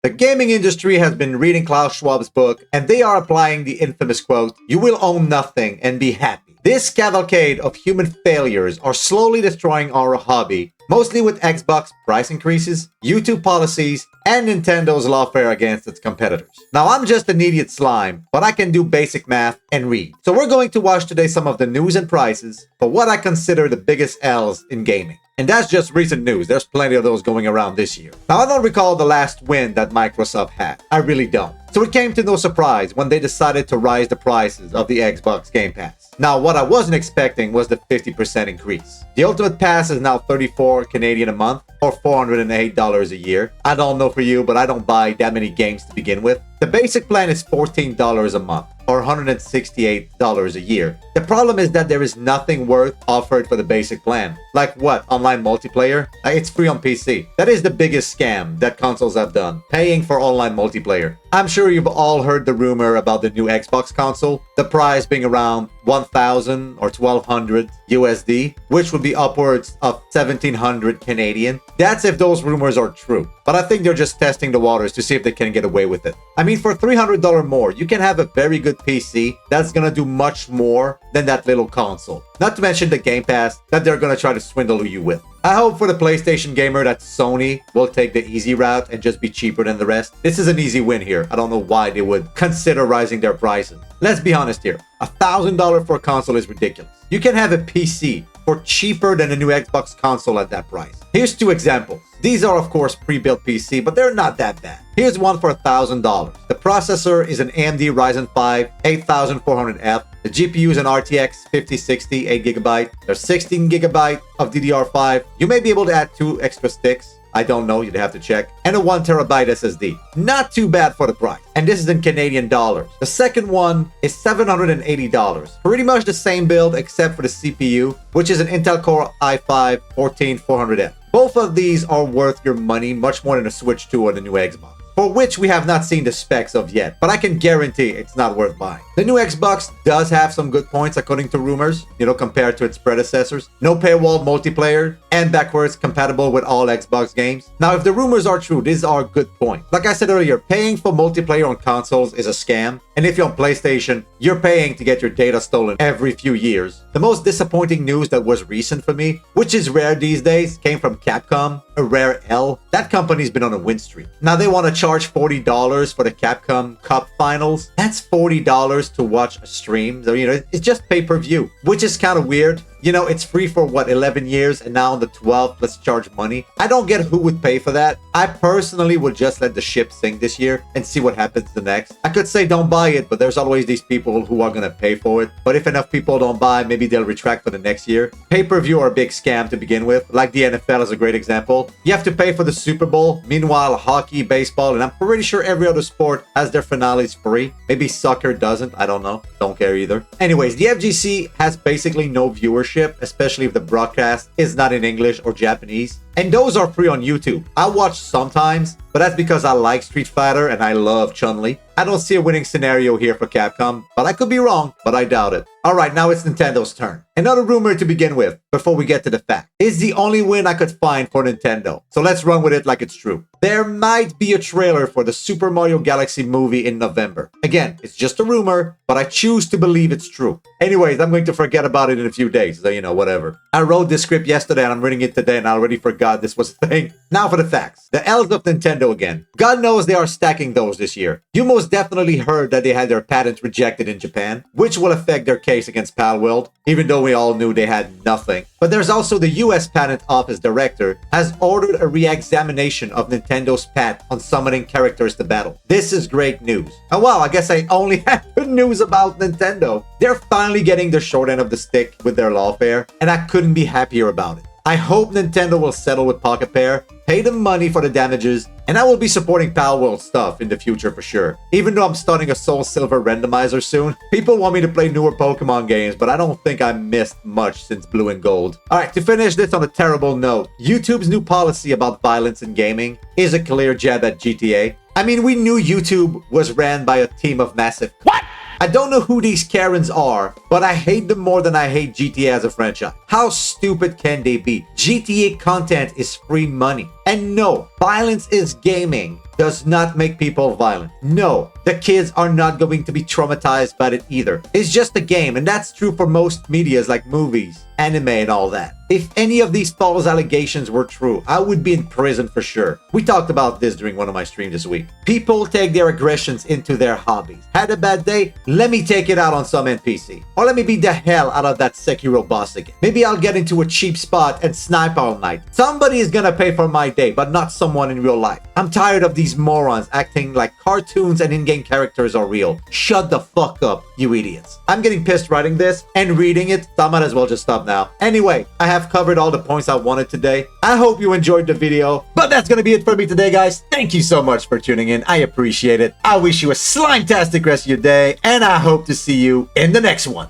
The gaming industry has been reading Klaus Schwab's book, and they are applying the infamous quote, "You will own nothing and be happy." This cavalcade of human failures are slowly destroying our hobby, mostly with Xbox price increases, YouTube policies, and Nintendo's lawfare against its competitors. Now, I'm just an idiot slime, but I can do basic math and read. So we're going to watch today some of the news and prices for what I consider the biggest L's in gaming. And that's just recent news. There's plenty of those going around this year. Now, I don't recall the last win that Microsoft had. I really don't. So it came to no surprise when they decided to rise the prices of the Xbox Game Pass. Now, what I wasn't expecting was the 50% increase. The Ultimate Pass is now 34 Canadian a month, or $408 a year. I don't know for you, but I don't buy that many games to begin with. The basic plan is $14 a month, or $168 a year. The problem is that there is nothing worth offered for the basic plan. Like what? Online multiplayer? It's free on PC. That is the biggest scam that consoles have done, paying for online multiplayer. I'm sure you've all heard the rumor about the new Xbox console, the price being around 1,000 or 1,200 USD, which would be upwards of 1,700 Canadian. That's if those rumors are true. But I think they're just testing the waters to see if they can get away with it. I mean, for $300 more, you can have a very good PC that's gonna do much more than that little console. Not to mention the Game Pass that they're gonna try to swindle you with. I hope for the PlayStation gamer that Sony will take the easy route and just be cheaper than the rest. This is an easy win here. I don't know why they would consider rising their prices. Let's be honest here. $1,000 for a console is ridiculous. You can have a PC for cheaper than a new Xbox console at that price. Here's two examples. These are of course pre-built PC, but they're not that bad. Here's one for $1,000. The processor is an AMD Ryzen 5 8400F. The GPU is an RTX 5060 8GB. There's 16GB of DDR5. You may be able to add 2 extra sticks. I don't know, you'd have to check. And a 1TB SSD. Not too bad for the price. And this is in Canadian dollars. The second one is $780. Pretty much the same build except for the CPU, which is an Intel Core i5 14400F. Both of these are worth your money, much more than a Switch 2 or the new Xbox, for which we have not seen the specs of yet, but I can guarantee it's not worth buying. The new Xbox does have some good points according to rumors, compared to its predecessors. No paywall multiplayer, and backwards compatible with all Xbox games. Now, if the rumors are true, these are good points. Like I said earlier, paying for multiplayer on consoles is a scam, and if you're on PlayStation, you're paying to get your data stolen every few years. The most disappointing news that was recent for me, which is rare these days, came from Capcom, a rare L. That company's been on a win streak. Now they want to charge $40 for the Capcom Cup Finals. That's $40 to watch a stream. So, it's just pay-per-view, which is kind of weird. It's free for 11 years, and now on the 12th, let's charge money. I don't get who would pay for that. I personally would just let the ship sink this year and see what happens the next. I could say don't buy it, but there's always these people who are gonna pay for it. But if enough people don't buy, maybe they'll retract for the next year. Pay-per-view are a big scam to begin with. Like the NFL is a great example. You have to pay for the Super Bowl. Meanwhile, hockey, baseball, and I'm pretty sure every other sport has their finales free. Maybe soccer doesn't. I don't know. Don't care either. Anyways, the FGC has basically no viewership, especially if the broadcast is not in English or Japanese. And those are free on YouTube. I watch sometimes, but that's because I like Street Fighter and I love Chun-Li. I don't see a winning scenario here for Capcom, but I could be wrong, but I doubt it. Alright, now it's Nintendo's turn. Another rumor to begin with, before we get to the fact, is the only win I could find for Nintendo. So let's run with it like it's true. There might be a trailer for the Super Mario Galaxy movie in November. Again, it's just a rumor, but I choose to believe it's true. Anyways, I'm going to forget about it in a few days, so whatever. I wrote this script yesterday and I'm reading it today and I already forgot this was a thing. Now for the facts. The L's of Nintendo again. God knows they are stacking those this year. You most definitely heard that they had their patents rejected in Japan, which will affect their case against Palworld, even though we all knew they had nothing. But there's also the US Patent Office Director has ordered a re-examination of Nintendo's patent on summoning characters to battle. This is great news. And wow, I guess I only have good news about Nintendo. They're finally getting the short end of the stick with their lawfare, and I couldn't be happier about it. I hope Nintendo will settle with Pocket Pair, pay them money for the damages, and I will be supporting Palworld stuff in the future for sure. Even though I'm starting a Soul Silver randomizer soon, people want me to play newer Pokemon games, but I don't think I missed much since Blue and Gold. Alright, to finish this on a terrible note, YouTube's new policy about violence in gaming is a clear jab at GTA. I mean, we knew YouTube was ran by a team of massive... What? I don't know who these Karens are, but I hate them more than I hate GTA as a franchise. How stupid can they be? GTA content is free money. And no, violence is gaming does not make people violent. No, the kids are not going to be traumatized by it either. It's just a game, and that's true for most medias like movies, anime, and all that. If any of these false allegations were true, I would be in prison for sure. We talked about this during one of my streams this week. People take their aggressions into their hobbies. Had a bad day? Let me take it out on some NPC. Or let me beat the hell out of that Sekiro boss again. Maybe I'll get into a cheap spot and snipe all night. Somebody is gonna pay for my day, but not someone in real life. I'm tired of these morons acting like cartoons and in-game characters are real. Shut the fuck up, you idiots. I'm getting pissed writing this and reading it, so I might as well just stop now. Anyway, I have covered all the points I wanted today. I hope you enjoyed the video, but that's gonna be it for me today, guys. Thank you so much for tuning in. I appreciate it. I wish you a slime-tastic rest of your day, and I hope to see you in the next one.